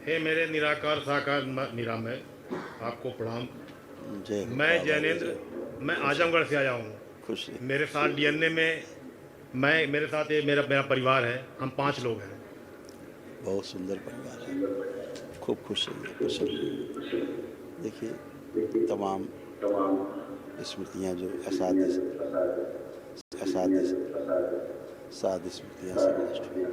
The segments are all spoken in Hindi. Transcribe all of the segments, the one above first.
हे मेरे निराकार साकार निरामय, आपको प्रणाम। जय हो मैं बाबा, जय जैनेन्द्र, हो। मैं खुश आजमगढ़ से आया हूँ। खुश रहिए, मेरे खुश साथ रहिए। डीएनए में मैं मेरे साथ ये मेरा मेरा परिवार है, हम 5 अच्छा, लोग हैं। बहुत सुंदर परिवार है। खूब खुश रहिए, प्रसन्न रहिए। देखिए, तमाम स्मृतियाँ जो असाध्य असाध्य साध्य स्मृतियाँ सब नष्ट हुई।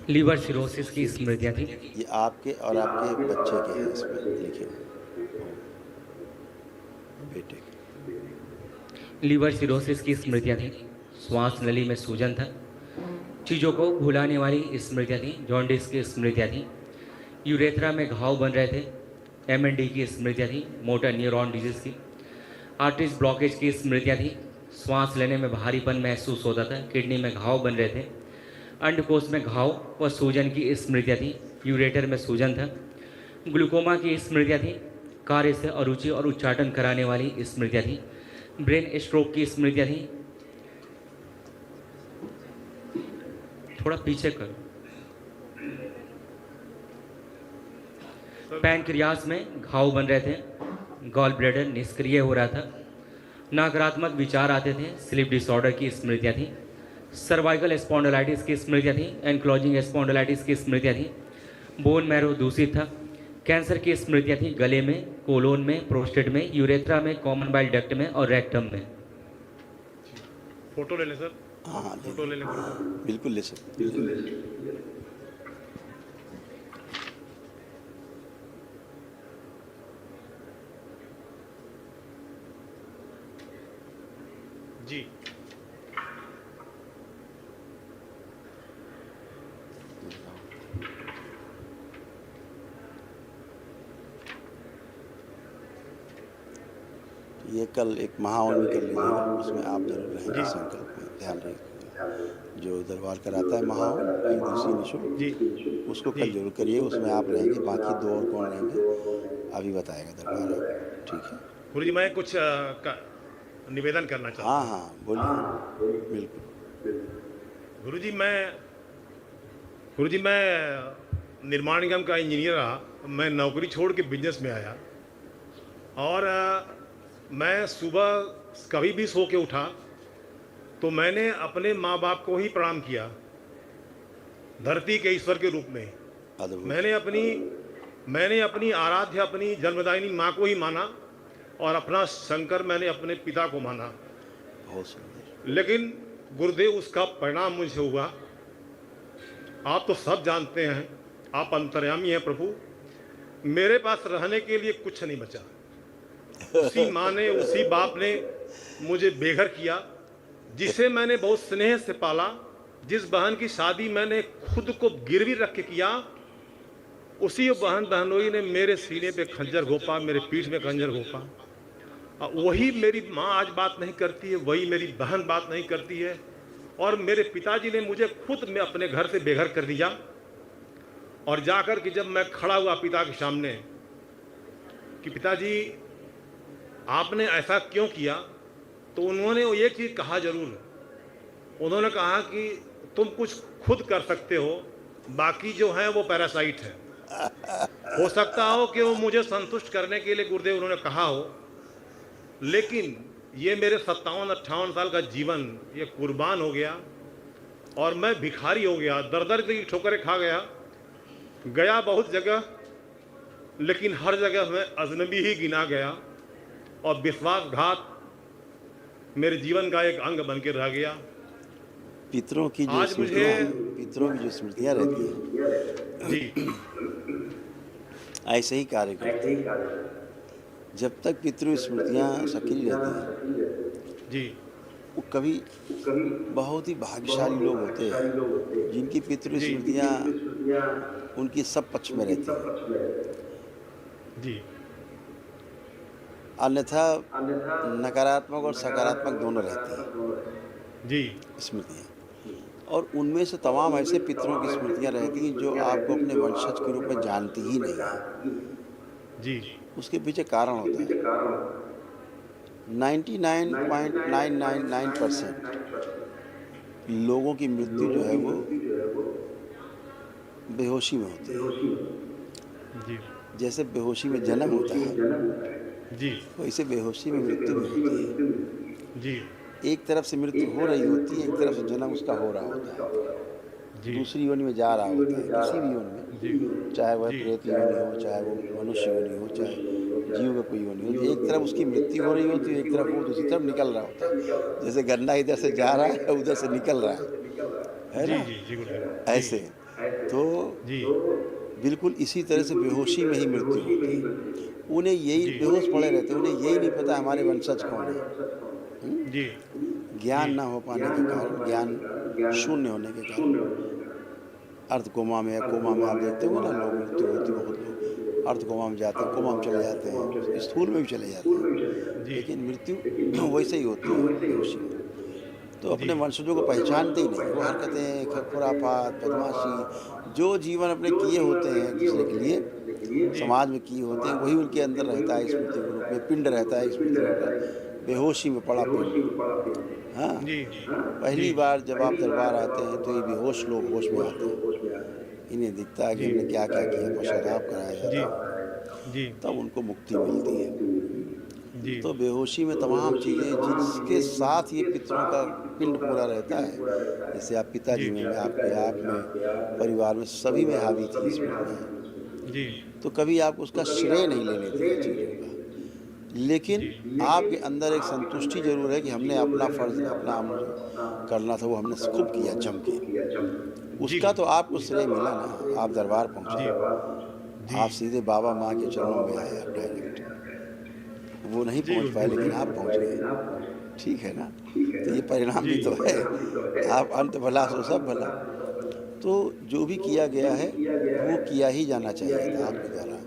लीवर सिरोसिस की स्मृतियाँ थी। ये आपके और आपके बच्चे के हैं इसमें लिखे हुए, ओ बेटे के। लीवर सिरोसिस की स्मृतियाँ थी। श्वास नली में सूजन था। चीज़ों को भुलाने वाली स्मृतियाँ थी। जॉन्डिस की स्मृतियाँ थी। यूरेथ्रा में घाव बन रहे थे। एमएनडी की स्मृतियाँ थी। मोटर न्यूरॉन डिजीज की। आर्टरीज ब्लॉकेज की स्मृतियाँ थी। श्वास लेने में भारीपन महसूस होता था। किडनी में घाव बन रहे थे। अंडकोश में घाव व सूजन की स्मृतियाँ थी। यूरेटर में सूजन था। ग्लूकोमा की स्मृतियाँ थी। कार्य से अरुचि और उच्चाटन कराने वाली स्मृतियाँ थी। ब्रेन स्ट्रोक की स्मृतियाँ थी। थोड़ा पीछे करो। सर पैनक्रियास में घाव बन रहे थे। गॉल ब्लैडर निष्क्रिय हो रहा था। नकारात्मक विचार आते थे। स्लीप डिसऑर्डर की स्मृतियाँ थी। सर्वाइकल स्पॉन्डिलाइटिस की स्मृतियाँ थी। एनक्लोजिंग स्पॉन्डिलाइटिस की स्मृतियाँ थी। बोन मैरो दूषित था। कैंसर की स्मृतियाँ थी गले में, कोलोन में, प्रोस्टेट में, यूरेथ्रा में, कॉमन बाइल डक्ट में और रेक्टम में। फ़ोटो ले लें सर, हाँ हाँ, ले फ़ोटो ले लें फ़ोटो। बिल्कुल ले सकते हैं, ले लें। जी। ये कल एक महावन भी कर लीजिएगा, उसमें आप जरूर रहेंगे जी। संकल्प में, ध्यान रखिएगा। जो दरबार कराता है महावन 1 दिवसीय जी। निःशुल्क, उसको जी। कल जरूर करिए, उसमें आप रहेंगे। बाकी 2 और कौन रहेंगे अभी बताएगा दरबार आपको, ठीक है। गुरुजी मैं कुछ निवेदन करना हाँ चाहता हूँ। हाँ, बोलिए, बिल्कुल। गुरुजी मैं गुरुजी मैं निर्माण निगम का इंजीनियर रहा। मैं नौकरी छोड़ के बिजनेस में आया और मैं सुबह कभी भी सो के उठा तो मैंने अपने माँ बाप को ही प्रणाम किया, धरती के ईश्वर के रूप में। अद्भुत। मैंने अपनी आराध्य, अपनी जन्मदायिनी माँ को ही माना और अपना शंकर मैंने अपने पिता को माना। बहुत सुंदर। लेकिन गुरुदेव उसका परिणाम मुझे हुआ। आप तो सब जानते हैं, आप अंतर्यामी हैं प्रभु। मेरे पास रहने के लिए कुछ नहीं बचा। उसी माँ ने, उसी बाप ने मुझे बेघर किया, जिसे मैंने बहुत स्नेह से पाला। जिस बहन की शादी मैंने खुद को गिरवी रख के किया, उसी बहन बहनोई ने मेरे सीने पे खंजर घोंपा, मेरे पीठ में खंजर घोंपा। वही मेरी माँ आज बात नहीं करती है, वही मेरी बहन बात नहीं करती है और मेरे पिताजी ने मुझे खुद में अपने घर से बेघर कर दिया। और जाकर के जब मैं खड़ा हुआ पिता के सामने कि पिताजी आपने ऐसा क्यों किया, तो उन्होंने वो एक चीज़ कहा जरूर। उन्होंने कहा कि तुम कुछ खुद कर सकते हो, बाकी जो है वो पैरासाइट है। हो सकता हो कि वो मुझे संतुष्ट करने के लिए गुरुदेव उन्होंने कहा हो, लेकिन ये मेरे 57-58 साल का जीवन ये कुर्बान हो गया और मैं भिखारी हो गया, दर दर की ठोकरें खा गया बहुत जगह, लेकिन हर जगह मैं अजनबी ही गिना गया और विश्वासघात मेरे जीवन का एक अंग बन के रह गया। पितरों की जो आज मुझे स्मृतियाँ हैं, पितरों की जो स्मृतियाँ रहती हैं, जी ऐसे ही कार्य करती हैं। जब तक पितृ स्मृतियाँ सक्रिय रहती हैं, जी वो कभी बहुत ही भाग्यशाली लोग होते हैं जिनकी पितृ जी स्मृतियाँ उनकी सब पक्ष में रहती हैं। जी अन्यथा नकारात्मक और सकारात्मक दोनों रहती हैं जी स्मृतियाँ, और उनमें से तमाम ऐसे पितरों की स्मृतियाँ रहती हैं जो आपको अपने वंशज के रूप में जानती ही नहीं है। जी उसके पीछे कारण होता है। 99.999% लोगों की मृत्यु जो है वो बेहोशी में होती है। जी जैसे बेहोशी में जन्म होता है, जी वैसे बेहोशी में मृत्यु भी होती है। जी एक तरफ से मृत्यु हो रही होती है, एक तरफ से जन्म उसका हो रहा होता है, जी दूसरी योनि में जा रहा होता है, किसी भी योनि में, जी चाहे वह जी प्रेत योनि हो, चाहे वो मनुष्य योनि हो, चाहे जीव का कोई योनि हो। एक तरफ उसकी मृत्यु हो रही होती है, एक तरफ वो दूसरी तरफ निकल रहा होता है। जैसे गन्ना इधर से जा रहा है, उधर से निकल रहा है जी ना? जी जी गुरुदेव ऐसे तो जी बिल्कुल इसी तरह से बेहोशी में ही मृत्यु होती है। उन्हें यही जी बेहोश पड़े रहते हैं, उन्हें यही नहीं पता हमारे वंशज कौन है। हुँ? जी ज्ञान जी ना हो पाने के कारण, ज्ञान शून्य होने के कारण अर्ध कोमा में या कोमा में आप देखते होंगे ना, लोग मृत्यु होती, बहुत लोग अर्ध कोमा में जाते हैं, कोमा में चले जाते हैं, स्थूल में भी चले जाते हैं, जी लेकिन मृत्यु वैसे ही होती है बेहोशी में। तो अपने जी वंशजों को पहचानते ही नहीं, वो हरकतें, खुराफात, बदमाशी, जो जीवन अपने किए होते हैं एक दूसरे के लिए, जी समाज में किए होते हैं, वही उनके अंदर रहता है स्मृति के रूप में, पिंड रहता है स्मृति रूप में, बेहोशी में पड़ा पिंड। हाँ, जी पहली जी बार जब आप दरबार आते हैं तो ये बेहोश लोग होश में आते हैं। इन्हें दिखता है कि जी हमने क्या क्या किया, पश्चाताप कराया जी जाता है, जी तब उनको मुक्ति मिलती है। जी तो बेहोशी में तमाम चीज़ें जिसके साथ ये पितरों का पिंड पूरा रहता है, जैसे आप पिताजी में, आपके आप में, परिवार में, सभी में हावी थी स्मृतियाँ। जी तो कभी आप उसका श्रेय नहीं लेने देंगे चीज़ों का, लेकिन आपके अंदर एक संतुष्टि जरूर है कि हमने अपना फर्ज, अपना हम जो करना था वो हमने खूब किया जम के। उसका तो आपको श्रेय मिला ना, आप दरबार पहुँचे, आप सीधे बाबा माँ के चरणों में आए, आप डायरेक्ट, वो नहीं जी पहुँच पाए गुरुदेव लेकिन आप पहुँच गए। ठीक है ना? तो ये परिणाम भी जी तो है। आप अंत भला सो सब भला। तो जो भी किया गया है वो किया ही जाना चाहिए था आपके द्वारा।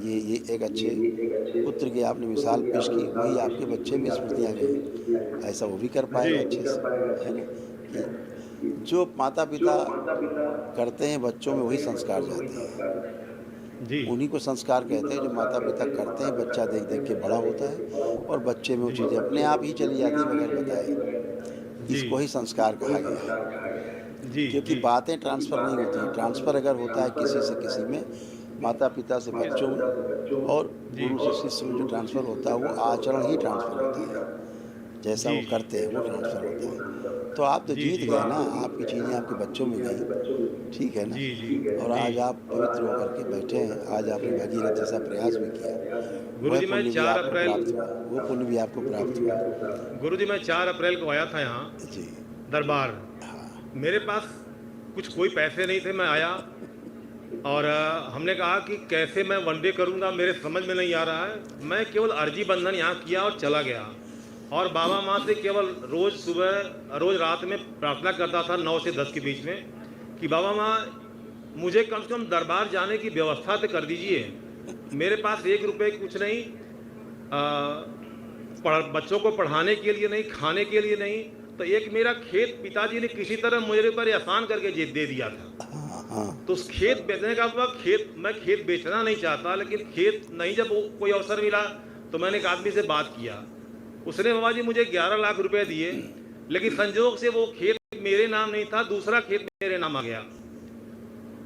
ये एक अच्छे पुत्र की आपने मिसाल पेश की, वही आपके बच्चे में स्मृतियाँ गई, ऐसा वो भी कर पाएगा जी अच्छे से, है ना? कि जो माता पिता करते हैं बच्चों में वही संस्कार जाते हैं, जी उन्हीं को संस्कार कहते हैं जो माता पिता करते हैं, बच्चा देख देख के बड़ा होता है और बच्चे में वो चीज़ें अपने आप ही चली जाती हैं बगैर बताए। जी इसको ही संस्कार कहा गया है, जी क्योंकि जी बातें ट्रांसफ़र नहीं होती हैं। ट्रांसफ़र अगर होता है किसी से किसी में, माता पिता से बच्चों में और जी गुरु से शिष्य में जो ट्रांसफ़र होता है वो आचरण ही ट्रांसफ़र होता है, जैसा जी वो करते हैं वो ट्रांसफ़र होता है। तो आप तो जी जीत जी गए ना, आपकी चीज़ें आपके बच्चों में गई, ठीक है ना? जी जी और आज जी आप पवित्र होकर के बैठे हैं, आज आपने भगीरथ जैसा प्रयास भी किया, वह गुरुजी मैं पुण्य भी 4 आपको अप्रैल प्राप्त हुआ, वो पुण्य भी आपको प्राप्त हुआ। गुरुजी मैं 4 अप्रैल को आया था यहाँ जी, दरबार। हाँ, मेरे पास कुछ कोई पैसे नहीं थे, मैं आया और हमने कहा कि कैसे मैं वन डे करूँगा, मेरे समझ में नहीं आ रहा है। मैं केवल अर्जी बंधन यहाँ किया और चला गया और बाबा माँ से केवल रोज़ सुबह रोज़ रात में प्रार्थना करता था 9 से 10 के बीच में कि बाबा माँ मुझे कम से कम दरबार जाने की व्यवस्था तो कर दीजिए। मेरे पास 1 रुपये कुछ नहीं, बच्चों को पढ़ाने के लिए नहीं, खाने के लिए नहीं। तो एक मेरा खेत पिताजी ने किसी तरह मेरे ऊपर एहसान करके दे दिया था। हाँ, हाँ, तो उस खेत बेचने का मैं खेत बेचना नहीं चाहता, लेकिन खेत नहीं, जब कोई अवसर मिला तो मैंने एक आदमी से बात किया। उसने बाबा जी मुझे 11 लाख रुपए दिए, लेकिन संजोग से वो खेत मेरे नाम नहीं था, दूसरा खेत मेरे नाम आ गया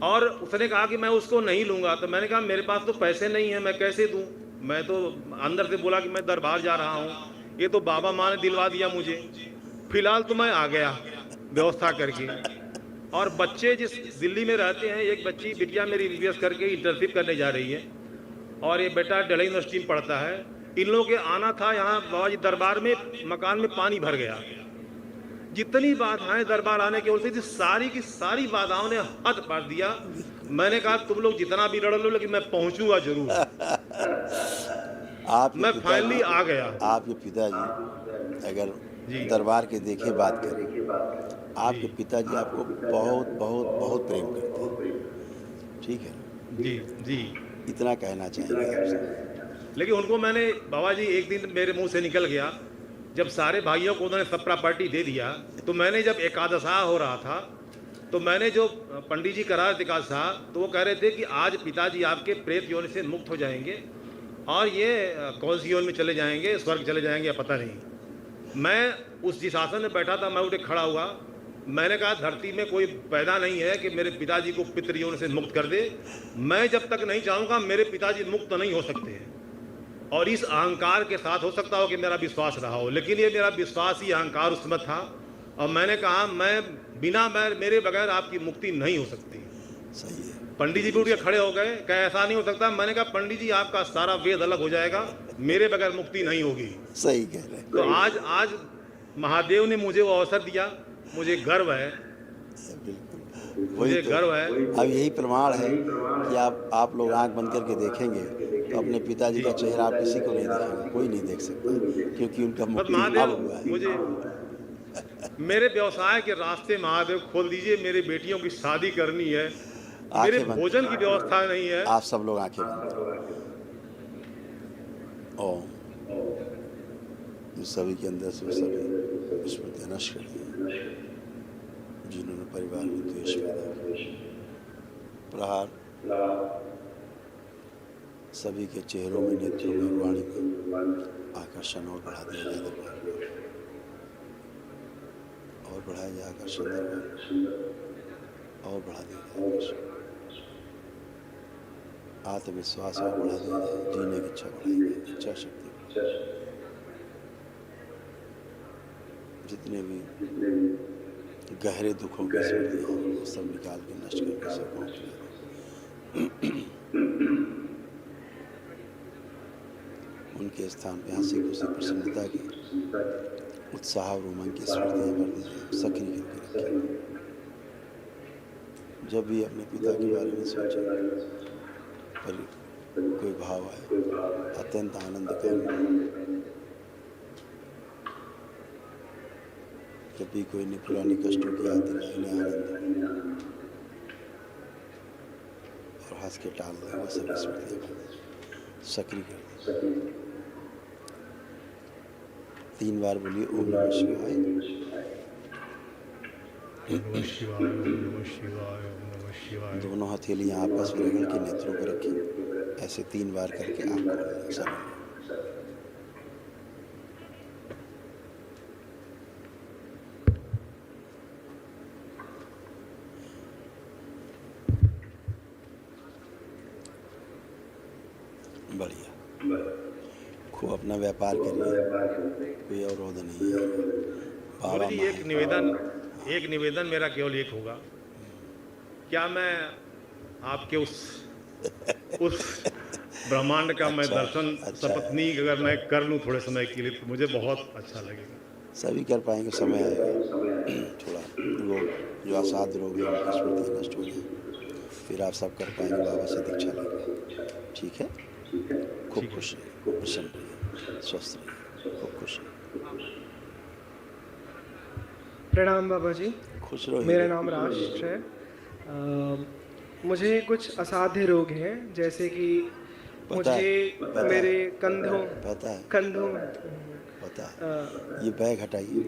और उसने कहा कि मैं उसको नहीं लूँगा। तो मैंने कहा मेरे पास तो पैसे नहीं है, मैं कैसे दूँ? मैं तो अंदर से बोला कि मैं दरबार जा रहा हूँ, ये तो बाबा माँ ने दिलवा दिया मुझे। फिलहाल तो मैं आ गया व्यवस्था करके। और बच्चे जिस दिल्ली में रहते हैं, एक बच्ची बिटिया मेरी एमबीबीएस करके इंटर्नशिप करने जा रही है और ये बेटा दिल्ली यूनिवर्सिटी में पढ़ता है। इन लोगों के आना था यहाँ बाबा जी दरबार में, मकान में पानी भर गया। जितनी बाधाएं दरबार आने की ओर से थी, सारी की सारी बाधाओं ने हद पार दिया। मैंने कहा तुम लोग जितना भी लड़ लो, लेकिन मैं पहुंचूंगा जरूर। आपके मैं पिताजी, फाइनली आ गया। आपके पिताजी अगर जी दरबार के देखे बात करें, आपके जी पिताजी आपको बहुत बहुत बहुत प्रेम करते हैं, ठीक है ना? जी जी इतना कहना चाहेंगे आपसे। लेकिन उनको मैंने बाबा जी एक दिन मेरे मुंह से निकल गया, जब सारे भाइयों को उन्होंने सब प्रॉपर्टी दे दिया, तो मैंने जब एकादशा हो रहा था तो मैंने जो पंडित जी करा एकादशा, तो वो कह रहे थे कि आज पिताजी आपके प्रेत योनि से मुक्त हो जाएंगे और ये कौन सी योनि में चले जाएंगे, स्वर्ग चले जाएंगे या पता नहीं। मैं उस जिस आसन में बैठा था, मैं उठे खड़ा हुआ मैंने कहा धरती में कोई पैदा नहीं है कि मेरे पिताजी को पितृयोनि से मुक्त कर दे। मैं जब तक नहीं चाहूँगा मेरे पिताजी मुक्त नहीं हो सकते हैं। और इस अहंकार के साथ हो सकता हो कि मेरा विश्वास रहा हो, लेकिन ये मेरा विश्वास ही अहंकार उसमें था। और मैंने कहा मैं मेरे बगैर आपकी मुक्ति नहीं हो सकती। सही है। पंडित जी भी उठ के खड़े हो गए, क्या ऐसा नहीं हो सकता? मैंने कहा पंडित जी आपका सारा वेद अलग हो जाएगा, मेरे बगैर मुक्ति नहीं होगी। सही कह रहे हैं। तो आज महादेव ने मुझे वो अवसर दिया, मुझे गर्व है, बिल्कुल मुझे वही तो। गर्व है। अब यही प्रमाण है कि आप लोग आंख बंद करके देखेंगे तो अपने पिताजी का चेहरा आप किसी को नहीं देखेंगे, कोई नहीं देख सकता, क्योंकि उनका बस मुक्ति अब महादेव हुआ है। मुझे मेरे व्यवसाय के रास्ते महादेव खोल दीजिए। मेरी बेटियों की शादी करनी है, मेरे आंखें बंद। भोजन की व्यवस्था नहीं है। आप सब लोग आंखें बंद करो। ओम। सभी के अंदर से सभी स्मृतियाँ नष्ट कर दी जिन्होंने परिवार में द्वेष पैदा किया। प्रहार सभी के चेहरों में, नेत्रों में, वाणी में आकर्षण और बढ़ा दिया जाए दरबार और बढ़ाया जाए आकर्षण दरबार और बढ़ा दिया जाए आकर्षण। आत्मविश्वास और बढ़ा दिया जाए, जीने की इच्छा बढ़ाई जाए, इच्छा शक्ति। जितने भी गहरे दुखों की स्मृतियाँ हैं वो सब निकाल के नष्ट करके सबको उनके स्थान पे हंसी खुशी प्रसन्नता की, उत्साह और उमंग की स्मृतियाँ भर दी जाए, सक्रिय करके रखें। जब भी अपने पिता के बारे में सोचें, पर कोई भाव आए, अत्यंत आनंद का, जब भी कोई पुरानी कष्टों की याद दिलाए, इन्हें आनंद और हंस के टाल दें, वो सभी स्मृतियाँ सक्रिय कर दें। 3 बार बोलिए ओम नमः शिवाय। ओम नमः शिवाय, ओम नमः शिवाय, ओम नमः शिवाय। दोनों हथेलियाँ आपस में रगड़ के नेत्रों पर रखें, ऐसे 3 बार करके आँख खोलें सभी। बढ़िया, खूब अपना व्यापार करिए, कोई अवरोध नहीं है। गुरु बाबा जी माँ एक निवेदन मेरा केवल एक होगा, क्या मैं आपके उस ब्रह्मांड का मैं दर्शन सपत्नी अगर मैं कर लूँ थोड़े समय के लिए तो मुझे बहुत अच्छा लगेगा। सभी कर पाएंगे, समय आएगा। थोड़ा रोग जो असाध्य रोग है उनकी स्मृति नष्ट हो जाए, फिर आप सब कर पाएंगे, बाबा से दीक्षा लेंगे। ठीक है, खूब खुश रहिए, खूब प्रसन्न रहिए, स्वस्थ रहिए, खूब खुश रहिए। प्रणाम बाबा जी, खुश रहो। मेरा नाम राष्ट्र है। मुझे कुछ असाध्य रोग हैं, जैसे कि पता मुझे है, मेरे कंधों पता है, कंधों में पता है। ये बैग हटाइए।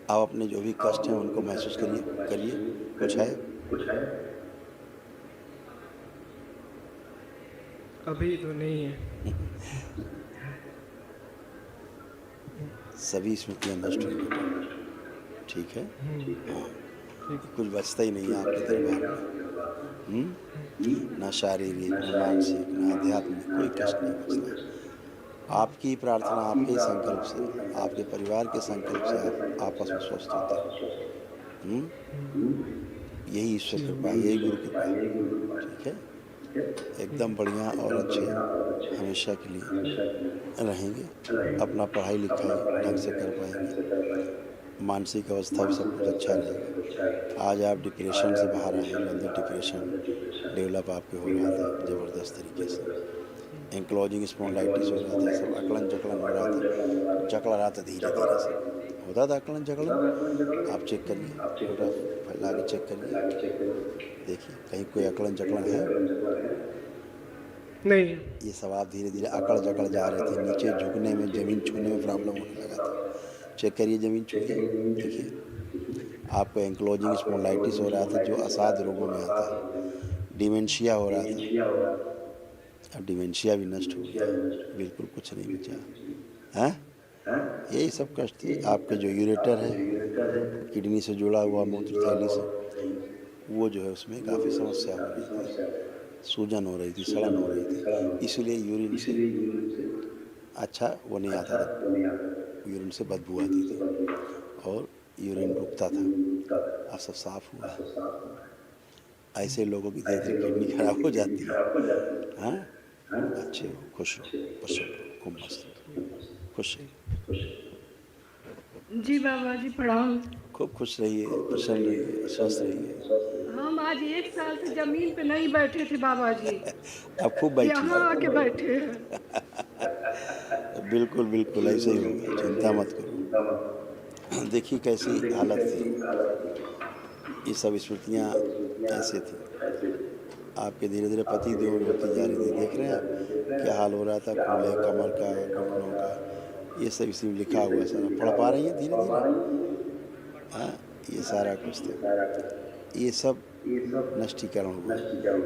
आप अपने जो भी कष्ट हैं उनको महसूस करिए। कुछ है? अभी तो नहीं है। सभी स्मृतियाँ नष्ट हो गई। ठीक है, हाँ, कुछ बचता ही नहीं है आपके दरबार में। ना शारीरिक, ना मानसिक, ना आध्यात्मिक, कोई कष्ट नहीं बचता। आपकी प्रार्थना, आपके संकल्प से, आपके परिवार के संकल्प से आप आपस में स्वस्थ होते हैं। यही ईश्वर कृपा है, यही गुरु कृपा है। ठीक है, एकदम बढ़िया और अच्छे हमेशा के लिए रहेंगे। अपना पढ़ाई लिखाई ढंग से कर पाएंगे, मानसिक अवस्था भी सब कुछ अच्छा रहेगा। आज आप डिप्रेशन से बाहर आए हैं, अंदर डिप्रेशन डेवलप आपके हो रहा था ज़बरदस्त तरीके से। एंक्लोजिंग स्पॉन्डिलाइटिस हो रहा था, सब अकलन जकलन हो रहा था, जकड़ रहा था, धीरे धीरे से होता था अकलन जकलन। आप चेक करिए, पूरा फैला के चेक करिए, देखिए कहीं कोई अकलन जकलन है? नहीं। ये सब आप धीरे धीरे अकड़ जकड़ जा रहे थे, नीचे झुकने में, ज़मीन छूने में प्रॉब्लम होने लगा था। चेक करिए, ज़मीन छूइए, देखिए आपको एंक्लोजिंग स्पॉन्डिलाइटिस हो रहा था जो असाध्य रोगों में आता है। डिमेंशिया हो रहा था, अब डिमेंशिया भी नष्ट हो गया, बिल्कुल कुछ नहीं बचा है। यही सब कष्ट थी। आपके जो यूरेटर है, किडनी से जुड़ा हुआ मूत्र थैली से, वो जो है उसमें काफ़ी समस्या हो रही थी, सूजन हो रही थी, सड़न हो रही थी, इसलिए यूरिन से अच्छा वो नहीं आता था, यूरिन से बदबू आती थी और यूरिन रुकता था। अब सब साफ हुआ है। ऐसे लोगों की धीरे धीरे किडनी खराब हो जाती है। हाँ, अच्छे हो, खुश रहो, प्रसन्न रहो, खूब मस्त खुश रहिए, जी बाबा जी प्रणाम। खूब खुश रहिए, प्रसन्न रहिए, स्वस्थ रहिए। हम आज 1 साल से जमीन पे नहीं बैठे थे बाबा जी, अब खूब बैठिए। यहाँ आके बैठे हैं। बिल्कुल बिल्कुल ऐसे ही होगा, चिंता मत करो। देखिए कैसी हालत थी, ये सब स्मृतियाँ ऐसे थी। आपके धीरे धीरे पति दूर होती जा रही थी, देख रहे हैं आप क्या हाल हो रहा था, कूल्हे कमर का, घुटनों का, ये सब इसमें लिखा हुआ सारा। पढ़ पा रही हैं धीरे धीरे? हाँ, ये सारा कुछ था, ये सब नष्टीकरण हुआ।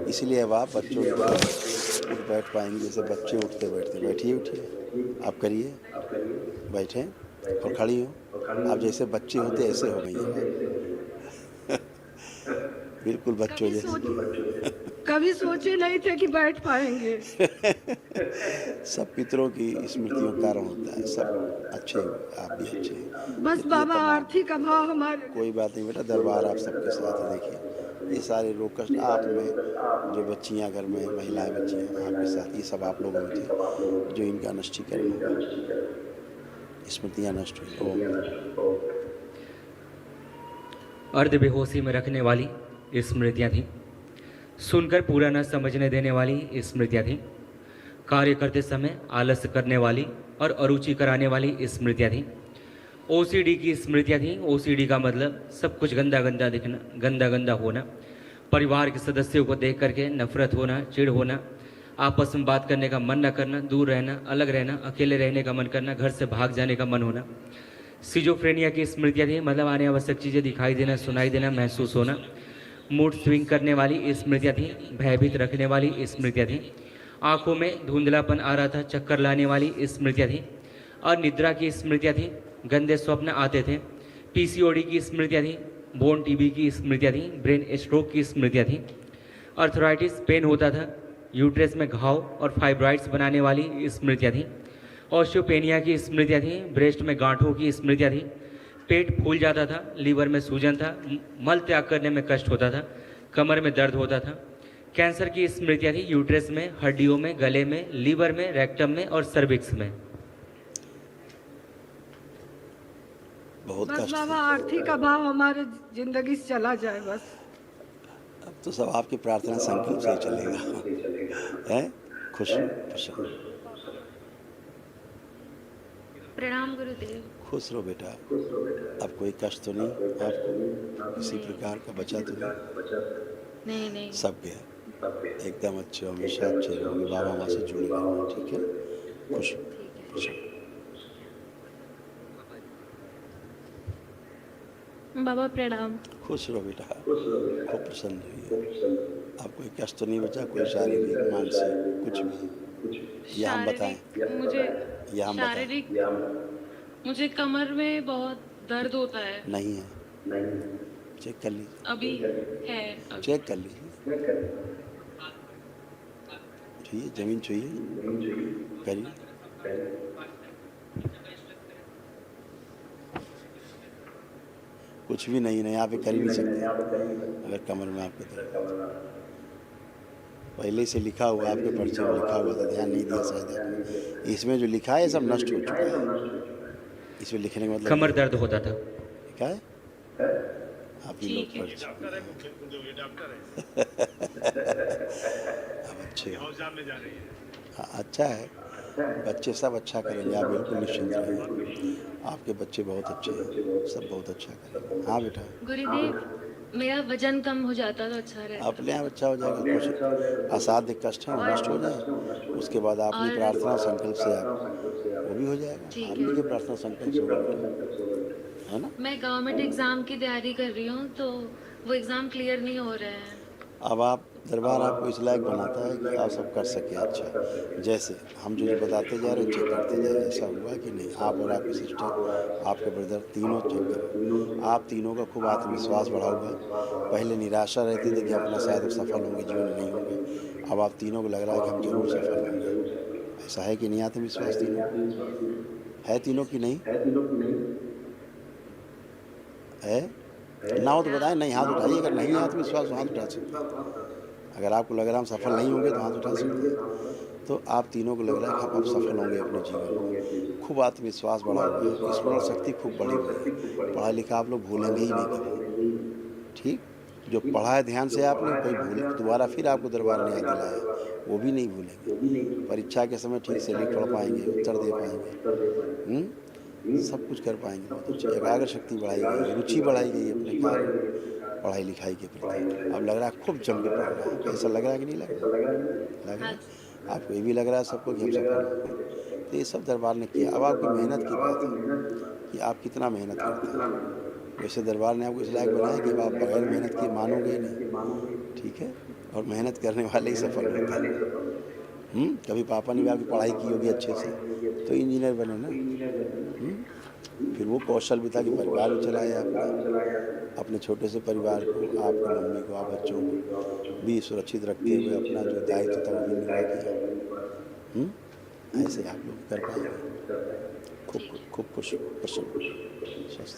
इसलिए अब आप बच्चों की तरह उठ बैठ पाएंगे जैसे बच्चे उठते बैठते। बैठिए, उठिए, आप करिए, बैठें और खड़ी हो। आप जैसे बच्चे होते ऐसे हो गई हैं। बिल्कुल बच्चों जैसे। कभी सोचे नहीं थे कि बैठ पाएंगे। सब पितरों की स्मृतियों का कारण होता है। सब अच्छे हो, आप भी अच्छे हैं। बस ये बाबा तमाम- आर्थिक अभाव हमारे। कोई बात नहीं बेटा, दरबार आप सबके साथ है। देखिए ये सारे रोग कष्ट आप में, जो बच्चियां घर में, महिलाएं बच्चियां आपके साथ, ये सब आप लोगों में थे, जो इनका नष्टीकरण होगा, स्मृतियाँ नष्ट हुई। अर्ध बेहोशी में रखने वाली स्मृतियाँ थीं, सुनकर पूरा न समझने देने वाली स्मृतियाँ थीं, कार्य करते समय आलस्य करने वाली और अरुचि कराने वाली स्मृतियाँ थीं, ओसीडी की स्मृतियाँ थीं। ओसीडी का मतलब सब कुछ गंदा गंदा दिखना, गंदा गंदा होना, परिवार के सदस्यों को देख करके नफरत होना, चिढ़ होना, आपस में बात करने का मन न करना, दूर रहना, अलग रहना, अकेले रहने का मन करना, घर से भाग जाने का मन होना। सिजोफ्रेनिया की स्मृतियाँ थी, मतलब आने आवश्यक चीज़ें दिखाई देना, सुनाई देना, महसूस होना। मूड स्विंग करने वाली स्मृतियाँ थी, भयभीत रखने वाली स्मृतियाँ थी। आंखों में धुंधलापन आ रहा था, चक्कर लाने वाली स्मृतियाँ थी। और निद्रा की स्मृतियाँ थी, गंदे स्वप्न आते थे। पीसीओडी की स्मृतियाँ थी, बोन टीबी की स्मृतियाँ थी, ब्रेन स्ट्रोक की स्मृतियाँ थी। अर्थराइटिस पेन होता था, यूट्रस में घाव और फाइब्रॉइड्स बनाने वाली स्मृतियाँ थी। ऑस्टियोपेनिया की स्मृतियाँ थी, ब्रेस्ट में गांठों की स्मृतियाँ थी। पेट फूल जाता था, लीवर में सूजन था, मल त्याग करने में कष्ट होता था, कमर में दर्द होता था। कैंसर की स्मृतियाँ थी, यूट्रस में, हड्डियों में, गले में, लीवर में, रेक्टम में और सर्विक्स में। बहुत बस कष्ट बाबा है। आर्थिक अभाव हमारे जिंदगी से चला जाए बस। अब तो सब आपकी प्रार्थना संकल्प से ही चलेगा। है खुश प्रसन्न, प्रणाम गुरुदेव। खुश रहो बेटा। अब कोई कष्ट तो नहीं आपको, किसी प्रकार का बचा तो नहीं? नहीं नहीं। सब गया, एकदम अच्छे हो, हमेशा अच्छे रहोगे, बाबा माँ से जुड़े रहो, ठीक है? खुश रहो, प्रसन्न। बाबा प्रणाम। खुश रहो बेटा, खूब प्रसन्न रहिए। अब कोई कष्ट तो नहीं बचा, कोई शारीरिक, मानसिक, कुछ भी? या हम बताएं? मुझे या हम बताएं? शारीरिक मुझे कमर में बहुत दर्द होता है। नहीं है, चेक कर लीजिए, अभी है अभी। चेक कर लीजिए, छुइए, जमीन छुइए, करिए। कुछ भी नहीं, नहीं आप ये कर ही नहीं सकते अगर कमर में आपके दर्द। पहले से लिखा हुआ, आपके पर्चे में लिखा हुआ था, ध्यान नहीं दिया शायद आपने। इसमें जो लिखा है सब नष्ट हो चुका है। इसमें लिखने का मतलब कमर दर्द होता था। क्या है? आप ही लोग पर्चे अब अच्छे हो। हाँ, अच्छा है, बच्चे सब अच्छा करेंगे, आप बिल्कुल निश्चिंत रहिए। आपके बच्चे बहुत अच्छे हैं, सब बहुत अच्छा करेंगे। हाँ बेटा, गुरुदेव मेरा वजन कम हो जाता तो अच्छा रहता। अपने आप अच्छा हो जाएगा। कुछ असाध्य कष्ट है वो नष्ट हो जाए, उसके बाद आपकी और- प्रार्थना संकल्प से आप वो भी हो जाएगा। ठीक आप है। भी प्रार्थना संकल्प से होगा बेटा, है ना? मैं गवर्नमेंट एग्जाम की तैयारी कर रही हूँ तो वो एग्जाम क्लियर नहीं हो रहे हैं। अब आप दरबार आपको इस लायक बनाता है कि आप सब कर सके अच्छा। जैसे हम जो बताते जा रहे हैं चेक करते जा रहे हैं, ऐसा हुआ कि नहीं। आप और आपके सिस्टर, आपके ब्रदर तीनों चेक करो। आप तीनों का खूब आत्मविश्वास बढ़ा हुआ है। पहले निराशा रहती थी कि अपना शायद सफल होंगे, जीवन में नहीं होंगे। अब आप तीनों को लग रहा है कि हम जरूर सफल होंगे। ऐसा है कि नहीं आत्मविश्वास तीनों है? तीनों की नहीं है? ना हो तो बताएं, नहीं हाथ उठाइए। अगर नहीं है आत्मविश्वास तो हाथ उठा सकते हैं। अगर आपको लग रहा है हम सफल नहीं होंगे तो हाथ उठा सकते हैं। तो आप तीनों को लग रहा है कि आप सफल होंगे अपने जीवन में। खूब आत्मविश्वास बढ़ा हुआ है, स्मरण शक्ति खूब बढ़ी हुई है। पढ़ा लिखा आप लोग भूलेंगे ही नहीं कभी। ठीक, जो पढ़ा है ध्यान से आपने, कोई भूल दोबारा फिर आपको दरबार ने याद दिलाया, वो भी नहीं भूलेंगे। परीक्षा के समय ठीक से लिख पढ़ पाएंगे, उत्तर दे पाएंगे, सब कुछ कर पाएंगे। बहुत अच्छी एकाग्र शक्ति बढ़ाई गई, रुचि बढ़ाई गई अपने कार्य पढ़ाई लिखाई के प्रति। अब लग रहा है खूब जम के पढ़ रहा है। ऐसा लग रहा है कि नहीं लग रहा? लग रहा है आपको? ये भी लग रहा है सबको कि हम सफल होंगे। तो ये सब दरबार ने किया। अब आपकी मेहनत की बात है कि आप कितना मेहनत करते हैं। वैसे दरबार ने आपको इस लायक बनाया कि आप बगैर मेहनत के मानोगे ही नहीं। ठीक है, और मेहनत करने वाले ही सफल होते हैं। कभी पापा ने भी आपकी पढ़ाई की होगी अच्छे से तो इंजीनियर बने ना। फिर वो कौशल भी था कि परिवार भी चलाया आपने, अपने छोटे से परिवार को, आपकी मम्मी को, आप बच्चों को भी सुरक्षित रखते हुए अपना जो दायित्व था वो भी निभा किया। ऐसे आप लोग कर पाएंगे। खूब खूब खुश, प्रसन्न, स्वस्थ।